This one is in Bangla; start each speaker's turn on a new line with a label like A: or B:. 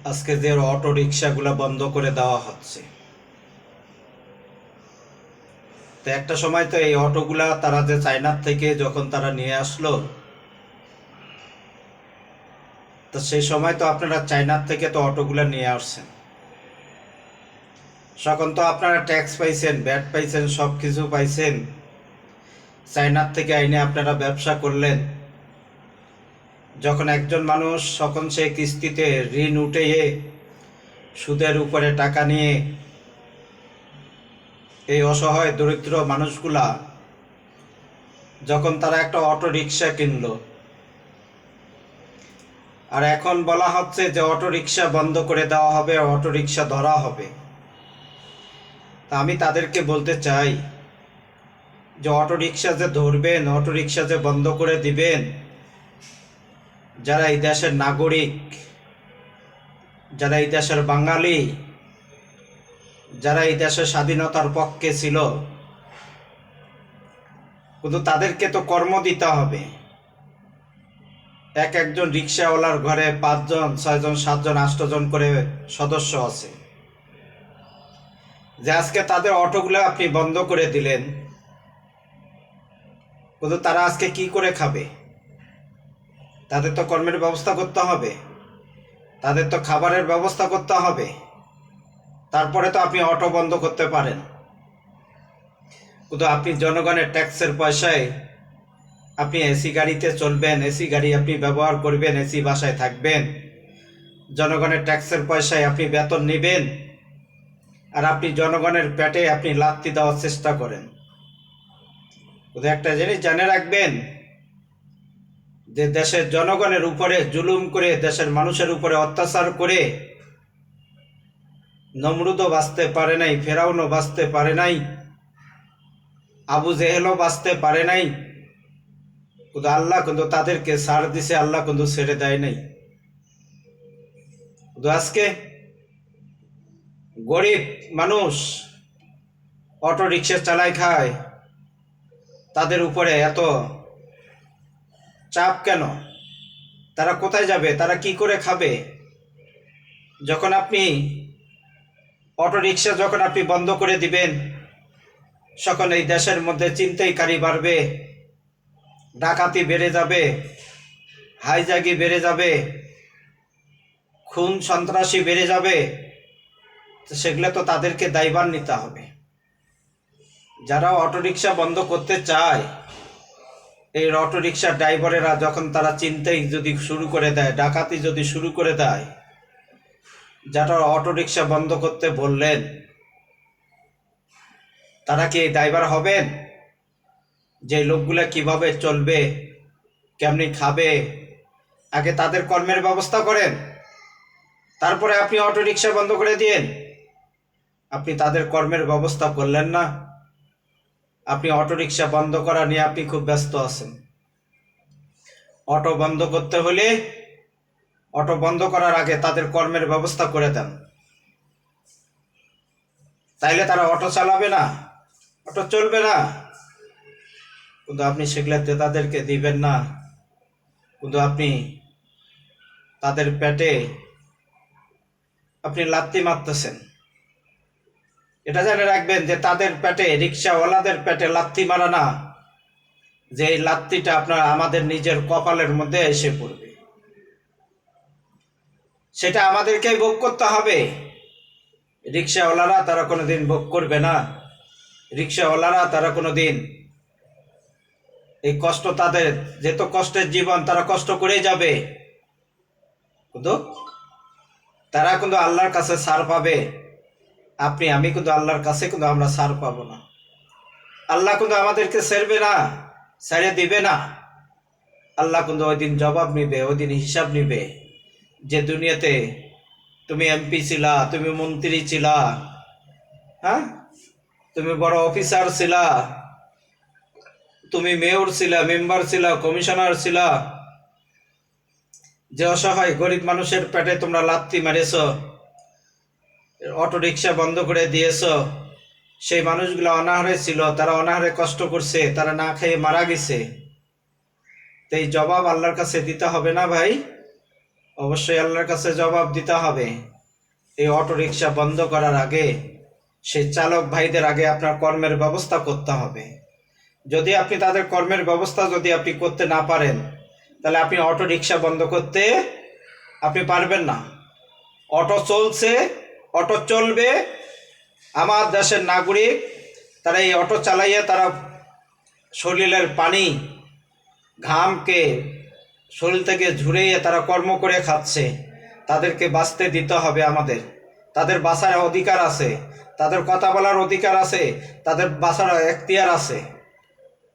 A: আজকে যে অটো রিক্সাগুলো বন্ধ করে দেওয়া হচ্ছে, তো একটা সময় তো এই অটোগুলা তারা যে চায়নার থেকে যখন তারা নিয়ে আসলো, তো সেই সময় তো আপনারা চায়নার থেকে তো অটোগুলা নিয়ে আসছেন, তখন তো আপনারা ট্যাক্স পাইছেন, ভ্যাট পাইছেন, সব কিছু পাইছেন। চায়নার থেকে আইনে আপনারা ব্যবসা করলেন। যখন একজন মানুষ তখন সে কিস্তিতে ঋণ উঠিয়ে সুদের উপরে টাকা নিয়ে এই অসহায় দরিদ্র মানুষগুলা যখন তারা একটা অটো রিক্সা কিনলো, আর এখন বলা হচ্ছে যে অটো রিক্সা বন্ধ করে দেওয়া হবে, অটো রিক্সা ধরা হবে। তা আমি তাদেরকে বলতে চাই যে অটো রিক্সা যে ধরবেন, অটো রিক্সা যে বন্ধ করে দিবেন, যারা এই দেশের নাগরিক, যারা এই দেশের বাঙালি, যারা এই দেশের স্বাধীনতার পক্ষে ছিল, কিন্তু তাদেরকে তো কর্ম দিতে হবে। এক একজন রিক্সাওয়ালার ঘরে 5 জন 6 জন 7 জন 8 জন করে সদস্য আছে। যে আজকে তাদের অটোগুলো আপনি বন্ধ করে দিলেন, কিন্তু তারা আজকে কি করে খাবে? তাদের তো কর্মের ব্যবস্থা করতে হবে, তাদের তো খাবারের ব্যবস্থা করতে হবে। তারপরে তো আপনি অটো বন্ধ করতে পারেন, কিন্তু আপনি জনগণের ট্যাক্সের পয়সায় আপনি এসি গাড়িতে চলবেন, এসি গাড়ি আপনি ব্যবহার করবেন, এসি বাসায় থাকবেন, জনগণের ট্যাক্সের পয়সায় আপনি বেতন নেবেন, আর আপনি জনগণের পেটে আপনি লাথি দেওয়ার চেষ্টা করেন। কিন্তু একটা জিনিস জেনে রাখবেন, যে দেশের জনগণের উপরে জুলুম করে, দেশের মানুষের উপরে অত্যাচার করে নমরুদও বাঁচতে পারে নাই, ফেরাউনও বাঁচতে পারে নাই, আবু জেহেলও বাঁচতে পারে নাই, কিন্তু আল্লাহ কিন্তু তাদেরকে ছাড় দিছে, আল্লাহ কিন্তু ছেড়ে দেয় নাই। কিন্তু আজকে গরিব মানুষ অটো রিক্সা চালায় খায়, তাদের উপরে এত চাপ কেন? তারা কোথায় যাবে? তারা কি করে খাবে? যখন আপনি অটো রিক্সা যখন আপনি বন্ধ করে দিবেন, তখন এই দেশের মধ্যে ছিনতাইকারী বাড়বে, ডাকাতি বেড়ে যাবে, হাইজাগি বেড়ে যাবে, খুন সন্ত্রাসী বেড়ে যাবে। তো সেগুলো তো তাদেরকে দায়ভার নিতে হবে। যারা অটো রিক্সা বন্ধ করতে চায়, এই অটো রিক্সা ড্রাইভারেরা যখন তারা ছিনতাই যদি শুরু করে দেয়, ডাকাতি যদি শুরু করে দেয়, যারা অটো রিক্সা বন্ধ করতে বললেন, তারা কি এই ড্রাইভার হবেন? যে লোকগুলা কিভাবে চলবে, কেমনি খাবে, আগে তাদের কর্মের ব্যবস্থা করেন, তারপরে আপনি অটো রিক্সা বন্ধ করে দিন। আপনি তাদের কর্মের ব্যবস্থা করলেন না। আপনি অটো রিক্সা বন্ধ করা নিয়ে আপনি খুব ব্যস্ত আছেন। অটো বন্ধ করতে হলে অটো বন্ধ করার আগে তাদের কর্মের ব্যবস্থা করে দেন, তাইলে তারা অটো চালাবে না, অটো চলবে না। কিন্তু আপনি সেগুলাতে তাদেরকে দিবেন না, কিন্তু আপনি তাদের পেটে আপনি লাথি মারতেছেন। এটা জেনে রাখবেন যে তাদের পেটে, রিক্সাওয়ালাদের পেটে লাথি মারা না, যে এই লাথিটা আপনার আমাদের নিজের কপালের মধ্যে এসে পড়বে, সেটা আমাদেরকেই ভোগ করতে হবে। রিক্সাওয়ালারা তারা কোনোদিন ভোগ করবে না। রিক্সাওয়ালারা তারা কোনোদিন এই কষ্ট, তাদের যেত কষ্টের জীবন, তারা কষ্ট করেই যাবে, কিন্তু তারা কিন্তু আল্লাহর কাছে ছাড় পাবে। আপনি আমি কিন্তু আল্লাহর কাছে কিন্তু আমরা ছাড় পাবো না। আল্লাহ কিন্তু আমাদেরকে ছেড়বে না, ছেড়ে দিবে না। আল্লাহ কিন্তু ওই দিন জবাব নিবে, ওই দিন হিসাব নিবে, যে দুনিয়াতে তুমি এমপি ছিলা, তুমি মন্ত্রী ছিলা, হ্যাঁ, তুমি বড় অফিসার ছিলা, তুমি মেয়র ছিলা, মেম্বার ছিলা, কমিশনার ছিলা, যে অসহায় গরিব মানুষের পেটে তোমরা লাথি মেরেছ, অটো রিক্সা বন্ধ করে দিয়েছ, সেই মানুষগুলো অনাহারে ছিল, তারা অনাহারে কষ্ট করছে, তারা না খেয়ে মারা গেছে। তো এই জবাব আল্লাহর কাছে দিতে হবে না ভাই? অবশ্যই আল্লাহর কাছে জবাব দিতে হবে। এই অটো রিক্সা বন্ধ করার আগে সেই চালক ভাইদের আগে আপনার কর্মের ব্যবস্থা করতে হবে। যদি আপনি তাদের কর্মের ব্যবস্থা যদি আপনি করতে না পারেন, তাহলে আপনি অটো রিক্সা বন্ধ করতে আপনি পারবেন না। অটো চলছে, অটো চলবে। আমার দেশের নাগরিক তারা এই অটো চালাইয়ে তারা শরীরের পানি ঘামকে শরীর থেকে ঝুরিয়ে তারা কর্ম করে খাচ্ছে। তাদেরকে বাঁচতে দিতে হবে আমাদের। তাদের বাঁচার অধিকার আছে, তাদের কথা বলার অধিকার আছে, তাদের বাঁচার এখতিয়ার আছে।